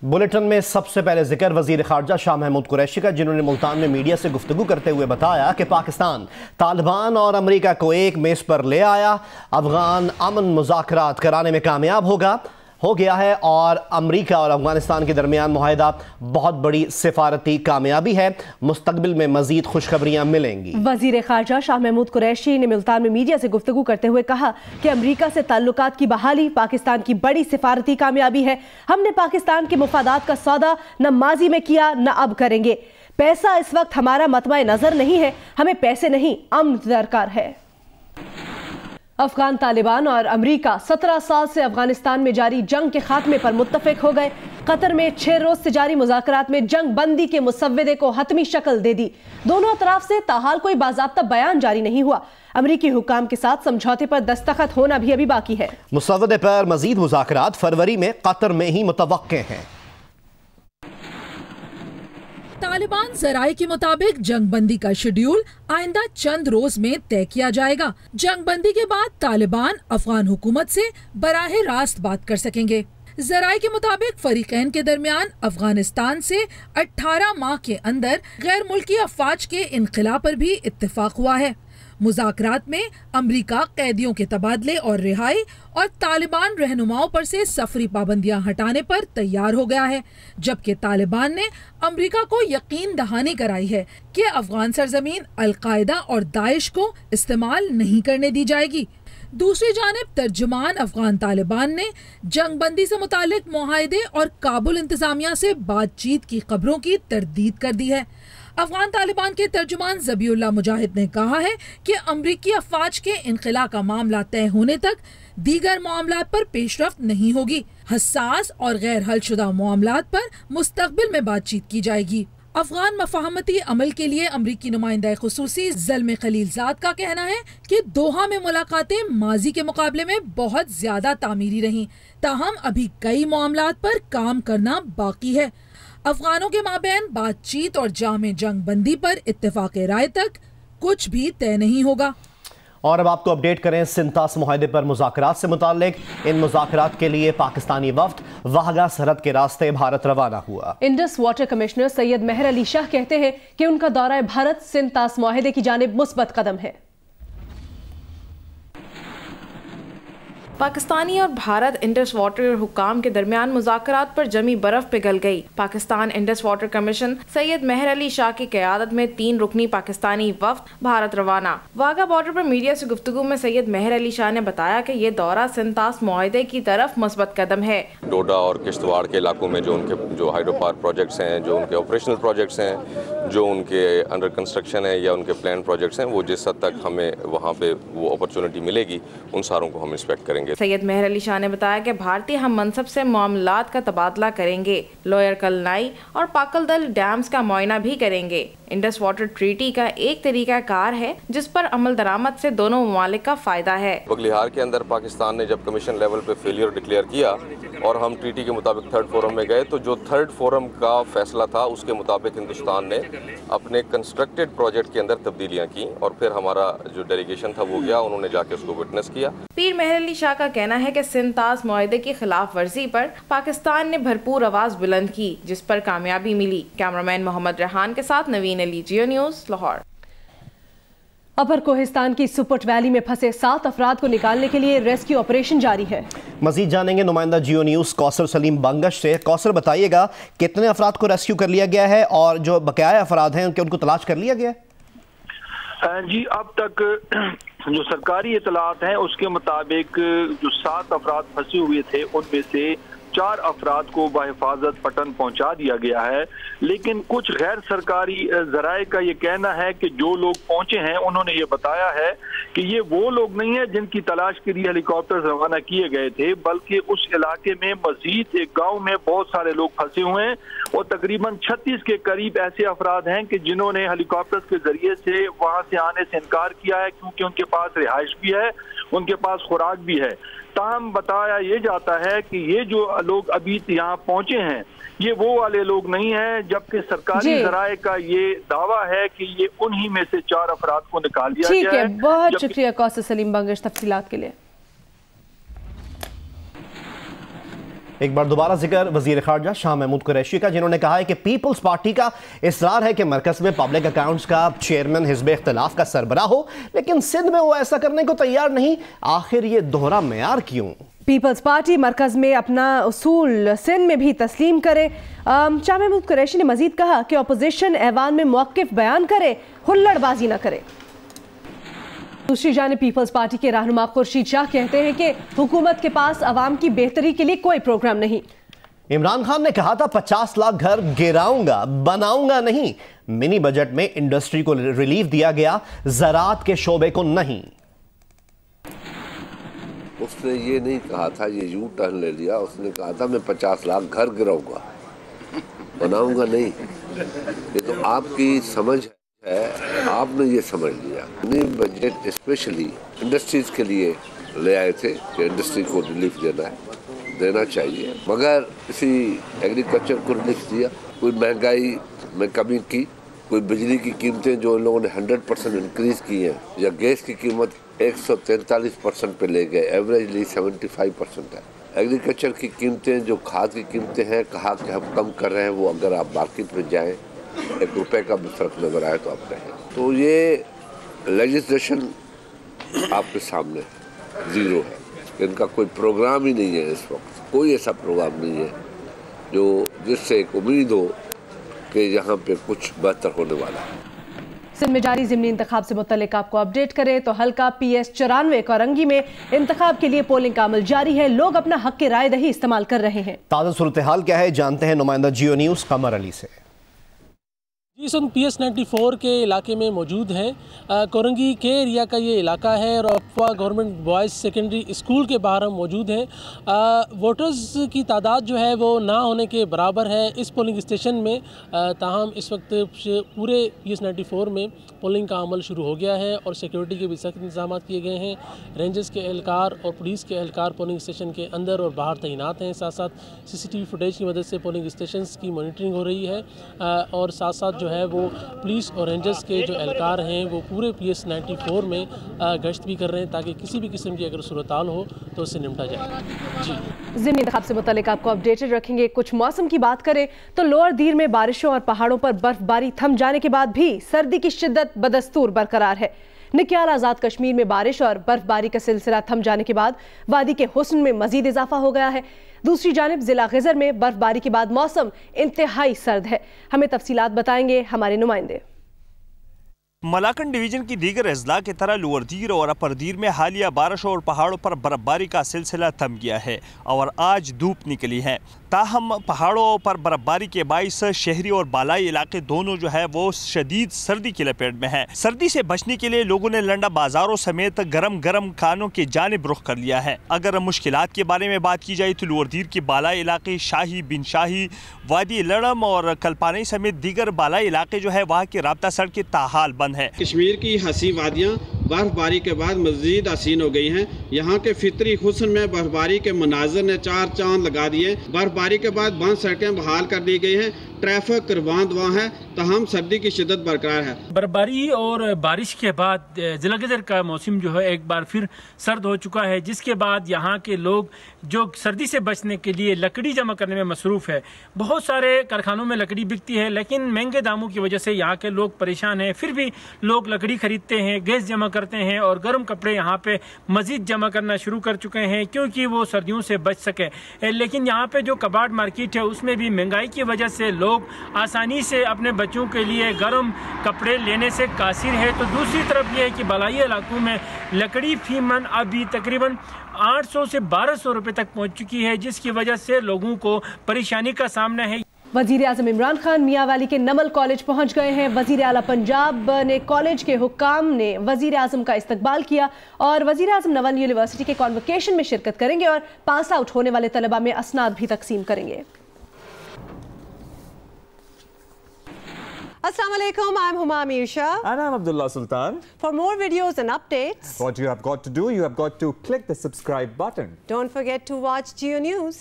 Bulletin में सबसे पहले जिक्र वजीर खारजा शाह महमूद कुरैशी का, जिन्होंने मुल्तान में मीडिया से गुफ्तगू करते हुए बताया कि पाकिस्तान तालिबान और अमरीका को एक मेज पर ले आया, अफगान अमन मुज़ाकरात कराने में कामयाब हो गया है और अमरीका और अफगानिस्तान के दरमियान मुआहदा बहुत बड़ी सिफारती कामयाबी है। मुस्तकबिल में मजीद खुशखबरियां मिलेंगी। वजीर खारजा शाह महमूद कुरैशी ने मुल्तान में मीडिया से गुफ्तगू करते हुए कहा कि अमरीका से ताल्लुकात की बहाली पाकिस्तान की बड़ी सिफारती कामयाबी है। हमने पाकिस्तान के मुफादात का सौदा न माजी में किया न अब करेंगे। पैसा इस वक्त हमारा मतवा नजर नहीं है, हमें पैसे नहीं अमन दरकार है। अफगान तालिबान और अमरीका 17 साल से अफगानिस्तान में जारी जंग के खात्मे पर मुत्तफिक हो गए। कतर में 6 रोज से जारी मुज़ाकरात में जंग बंदी के मुसव्वदे को हतमी शक्ल दे दी। दोनों तरफ से ताहाल कोई बाज़ाब्ता बयान जारी नहीं हुआ। अमरीकी हुक्काम के साथ समझौते पर दस्तखत होना भी अभी बाकी है। मुसव्वदे पर मजीद मुज़ाकरात फरवरी में कतर में ही मुतवक्के हैं। तालिबान जराये के मुताबिक जंगबंदी का शेड्यूल आइंदा चंद रोज में तय किया जाएगा। जंगबंदी के बाद तालिबान अफगान हुकूमत से बराह रास्त बात कर सकेंगे। जराये के मुताबिक फरीकैन के दरमियान अफगानिस्तान से 18 माह के अंदर गैर मुल्की अफवाज के इनखिला पर भी इत्तेफाक हुआ है। मुज़ाकरात में अमरीका कैदियों के तबादले और रिहाई और तालिबान रहनुमाओं पर से सफरी पाबंदियां हटाने पर तैयार हो गया है, जबकि तालिबान ने अमरीका को यकीन दहानी कराई है कि अफगान सरजमीन अलकायदा और दाइश को इस्तेमाल नहीं करने दी जाएगी। दूसरी जानिब तर्जुमान अफगान तालिबान ने जंगबंदी से मुतालिक मुआहदे और काबुल इंतजामिया से बातचीत की खबरों की तरदीद कर दी है। अफगान तालिबान के तर्जुमान ज़बीउल्लाह मुजाहिद ने कहा है कि अमरीकी अफवाज के इनखिला का मामला तय होने तक दीगर मामलात पर पेशरफ्त नहीं होगी। हसास और गैर हलशुदा मामलात पर मुस्तकबिल में बातचीत की जाएगी। अफगान मफाहमती अमल के लिए अमरीकी नुमाइंदा खुसूसी ज़ल्मे खलीलजाद का कहना है कि दोहा में मुलाकातें माजी के मुकाबले में बहुत ज्यादा तामीरी रहीं, ताहम अभी कई मामलात पर काम करना बाकी है। अफगानों के माबैन बातचीत और जामे जंग बंदी पर इत्तेफाक राय तक कुछ भी तय नहीं होगा। और अब आपको अपडेट करें सिंतास मुआहदे पर मुज़ाकरात से मुताल्लिक। इन मुज़ाकरात के लिए पाकिस्तानी वफ्द वाहगा सरहद के रास्ते भारत रवाना हुआ। Indus water commissioner Syed Mehar Ali Shah कहते हैं कि उनका दौरा भारत सिंतास मुआहदे की जानिब मुस्बत कदम है। पाकिस्तानी और भारत इंडस वाटर हुक्काम के दरमियान मुज़ाकरात पर जमी बर्फ पिघल गई। Pakistan Indus water commission Syed Mehar Ali Shah की क़यादत में 3 रुकनी पाकिस्तानी वफ्द भारत रवाना। वाघा बॉर्डर पर मीडिया से गुफ्तगू में सैयद मेहर अली शाह ने बताया कि ये दौरा सिंतास मुआहदे की तरफ मुस्बत कदम है। डोडा और किश्तवाड़ के इलाकों में जो हाइड्रो पावर प्रोजेक्ट्स हैं, जो उनके ऑपरेशनल प्रोजेक्ट्स हैं, जो उनके अंडर कंस्ट्रक्शन है या उनके प्लान प्रोजेक्ट्स हैं, वो जिस हद तक हमें वहाँ पे वो अपॉर्चुनिटी मिलेगी उन सारों को हम इंस्पेक्ट करेंगे। सैयद मेहर अली शाह ने बताया कि भारतीय हम मनसब से मामलात का तबादला करेंगे, लोअर कलनाई और पाकलदल डैम्स का मुआयना भी करेंगे। इंडस वाटर ट्रीटी का एक तरीका कार है जिस पर अमल दरामद से दोनों ममालिक का फायदा है। बगलिहार के अंदर पाकिस्तान ने जब कमीशन लेवल पे फेलियर डिक्लेयर किया और हम ट्रीटी के मुताबिक 3rd फोरम में गए, तो जो 3rd फोरम का फैसला था उसके मुताबिक हिंदुस्तान ने अपने कंस्ट्रक्टेड प्रोजेक्ट के अंदर तब्दीलियां की और फिर हमारा जो डेलीगेशन था वो गया, उन्होंने जाके उसको विटनेस किया। पीर मेहर अली शाह का कहना है कि सिंतास मुआहदे की खिलाफ वर्जी पर पाकिस्तान ने भरपूर आवाज बुलंद की, जिस पर कामयाबी मिली। कैमरामैन मोहम्मद रेहान के साथ नवीन अली, जियो न्यूज़, लाहौर। अपर कोहिस्तान की सुपुट वैली में फंसे 7 अफराद को निकालने के लिए रेस्क्यू ऑपरेशन जारी है। मजीद जानेंगे नुमाइंदा जियो न्यूज़ कौसर सलीम बंगश से। कौसर, बताइएगा कितने अफराद को रेस्क्यू कर लिया गया है और जो बकाया अफराद हैं उनको तलाश कर लिया गया है? जी, अब तक जो सरकारी इतलात हैं उसके मुताबिक जो 7 अफराद फंसे हुए थे उनमें से 4 अफराद को बहिफाजत पटन पहुंचा दिया गया है, लेकिन कुछ गैर सरकारी जराए का ये कहना है कि जो लोग पहुंचे हैं उन्होंने ये बताया है कि ये वो लोग नहीं है जिनकी तलाश के लिए हेलीकॉप्टर रवाना किए गए थे, बल्कि उस इलाके में मजीद एक गांव में बहुत सारे लोग फंसे हुए हैं और तकरीबन 36 के करीब ऐसे अफराद हैं कि जिन्होंने हेलीकॉप्टर के जरिए से वहां से आने से इनकार किया है, क्योंकि उनके पास रिहाइश भी है, उनके पास खुराक भी है। ताहम बताया ये जाता है कि ये जो लोग अभी यहाँ पहुंचे हैं ये वो वाले लोग नहीं हैं, जबकि सरकारी जराए का ये दावा है कि ये उन्हीं में से 4 अफराद को निकाल दिया गया है। ठीक है, बहुत शुक्रिया कौसर सलीम बंगश तफसीलात के लिए। एक बार दोबारा जिक्र वजीर खारजा शाह महमूद कुरैशी का, जिन्होंने कहा है कि पीपल्स पार्टी का इसरार है कि मरकज में पब्लिक अकाउंट्स का चेयरमैन हिज़्ब इख्तिलाफ का सरबराह हो, लेकिन सिंध में वो ऐसा करने को तैयार नहीं। आखिर ये दोहरा मेयार क्यों? पीपल्स पार्टी मरकज में अपना उसूल सिंध में भी तस्लीम करे। शाह महमूद कुरैशी ने मजीद कहा कि अपोजिशन ऐवान में मौक़िफ़ बयान करे, हुल्लड़बाजी न करे। दूसरी जानिब पीपल्स पार्टी के रहनुमा खुर्शीद शाह कहते हैं कि हुकूमत के पास अवाम की बेहतरी के लिए कोई प्रोग्राम नहीं। इमरान खान ने कहा था 50 लाख घर गिराऊंगा, बनाऊंगा नहीं। मिनी बजट में इंडस्ट्री को रिलीफ दिया गया, ज़राअत के शोबे को नहीं। उसने ये नहीं कहा था, ये यू टर्न ले लिया, उसने कहा था मैं 50 लाख घर गिराऊंगा, बनाऊंगा नहीं। ये तो आपकी समझ है, आपने ये समझ लिया। मिनी बजट स्पेशली इंडस्ट्रीज के लिए ले आए थे कि इंडस्ट्री को रिलीफ देना चाहिए, मगर किसी एग्रीकल्चर को रिलीफ दिया, कोई महंगाई में कमी की, कोई बिजली की कीमतें जो इन लोगों ने 100% इंक्रीज की हैं, या गैस की कीमत 143% पे ले गए, एवरेजली 75% है। एग्रीकल्चर की कीमतें जो खाद की कीमतें हैं, कहा कि हम कम कर रहे हैं, वो अगर आप मार्केट में जाएं 1 रुपए का भी फर्क नजर आए तो आप कहें। तो ये लेजिस्लेशन आपके सामने जीरो है, इनका कोई प्रोग्राम ही नहीं है। इस वक्त कोई ऐसा प्रोग्राम नहीं है जो जिससे एक उम्मीद हो कि यहाँ पे कुछ बेहतर होने वाला है। सिंध में जारी ज़िमनी इंतखाब से मुतल्लिक आपको अपडेट करें तो हल्का PS 94 कोरंगी में इंतखाब के लिए पोलिंग का अमल जारी है। लोग अपना हक की राय दही इस्तेमाल कर रहे हैं। ताज़ा सूरत हाल क्या है जानते हैं नुमाइंदा जियो न्यूज़ कमर अली से। जी सन PS 94 के इलाके में मौजूद हैं। कोरंगी के एरिया का ये इलाका है और अफवा गवर्नमेंट बॉयज़ सेकेंडरी स्कूल के बाहर हम मौजूद हैं। वोटर्स की तादाद जो है वो ना होने के बराबर है इस पोलिंग स्टेशन में। ताहम इस वक्त पूरे PS 94 में पोलिंग का अमल शुरू हो गया है और सिक्योरिटी के भी सख्त इंतजाम किए गए हैं। रेंजर्स के एहलकार और पुलिस के एहलकार पोलिंग स्टेशन के अंदर और बाहर तैनात हैं। साथ साथ CCTV फुटेज की मदद से पोलिंग स्टेशन की मॉनिटरिंग हो रही है और साथ साथ जो है वो पुलिस और रेंजर्स के जो एहलकार हैं वो पूरे PS 94 में गश्त भी कर रहे हैं ताकि किसी भी किस्म की अगर सूरत हाल हो तो उससे निपटा जाए। जी ज़िमनी इंतखाब से मुतल्लिक आपको अपडेटेड रखेंगे। कुछ मौसम की बात करें तो लोअर दीर में बारिशों और पहाड़ों पर बर्फबारी थम जाने के बाद भी सर्दी की शिद्दत बदस्तूर बरकरार है। निक्याल आज़ाद कश्मीर में बारिश और बर्फबारी का सिलसिला थम जाने के बाद वादी के हुस्न में मजीद इजाफा हो गया है। दूसरी जानिब जिला ग़िज़र में बर्फबारी के बाद मौसम इंतहाई सर्द है। हमें तफसीलात बताएंगे हमारे नुमाइंदे। मलाकन डिवीजन की दीगर अजला की तरह लोअर दीर और अपर दीर में हालिया बारिशों और पहाड़ों पर बर्फबारी का सिलसिला थम गया है और आज धूप निकली है। ताहम पहाड़ों पर बर्फबारी के बाइस शहरी और बालाई इलाके दोनों जो है वो शदीद सर्दी की लपेट में है। सर्दी से बचने के लिए लोगों ने लंडा बाजारों समेत गरम गरम खानों की जानिब रुख कर लिया है। अगर मुश्किलात के बारे में बात की जाए तो लोअर दीर के बालाई इलाके शाही, बिन शाही, वादी लड़म और कल्पानी समेत दीगर बालाई इलाके जो है वहाँ की राब्ता सड़कें ताहाल बंद है। कश्मीर की हसी वादियाँ बर्फबारी के बाद मजीद हसीन हो गई हैं। यहाँ के फितरी हुस्न में बर्फबारी के मनाजर ने चार चांद लगा दिए। बर्फबारी के बाद बंद सड़कें बहाल कर दी गई हैं, ट्रैफिक रवान दवा है, तहम सर्दी की शिद्दत बरकरार है। बर्फबारी और बारिश के बाद जिला ग़िज़र का मौसम जो है एक बार फिर सर्द हो चुका है, जिसके बाद यहाँ के लोग जो सर्दी से बचने के लिए लकड़ी जमा करने में मसरूफ़ है। बहुत सारे कारखानों में लकड़ी बिकती है लेकिन महंगे दामों की वजह से यहाँ के लोग परेशान हैं। फिर भी लोग लकड़ी खरीदते हैं, गैस जमा करते हैं और गर्म कपड़े यहाँ पे मज़ीद जमा करना शुरू कर चुके हैं क्योंकि वो सर्दियों से बच सके। लेकिन यहाँ पे जो कबाड़ मार्केट है उसमें भी महंगाई की वजह से लोग आसानी से अपने बच्चों के लिए गर्म कपड़े लेने से कासिर है। तो दूसरी तरफ ये है कि बलाई इलाकों में लकड़ी फी मन अभी तकरीबन 800 से 1200 रुपये तक पहुँच चुकी है, जिसकी वजह से लोगों को परेशानी का सामना है। वज़ीर आज़म इमरान खान मियाँ वाली के नमल कॉलेज पहुँच गए हैं। वज़ीर आला पंजाब ने कॉलेज के हुक्काम ने वज़ीर आज़म का इस्तकबाल किया और वज़ीर आज़म नवल यूनिवर्सिटी के कॉन्वोकेशन में शिरकत करेंगे और पास आउट होने वाले तलबा में असनाद भी तकसीम करेंगे। Assalamualaikum, I'm Huma Amir Shah. And I'm Abdullah Sultan. For more videos and updates, what you have got to do, you have got to click the subscribe button. Don't forget to watch Geo News.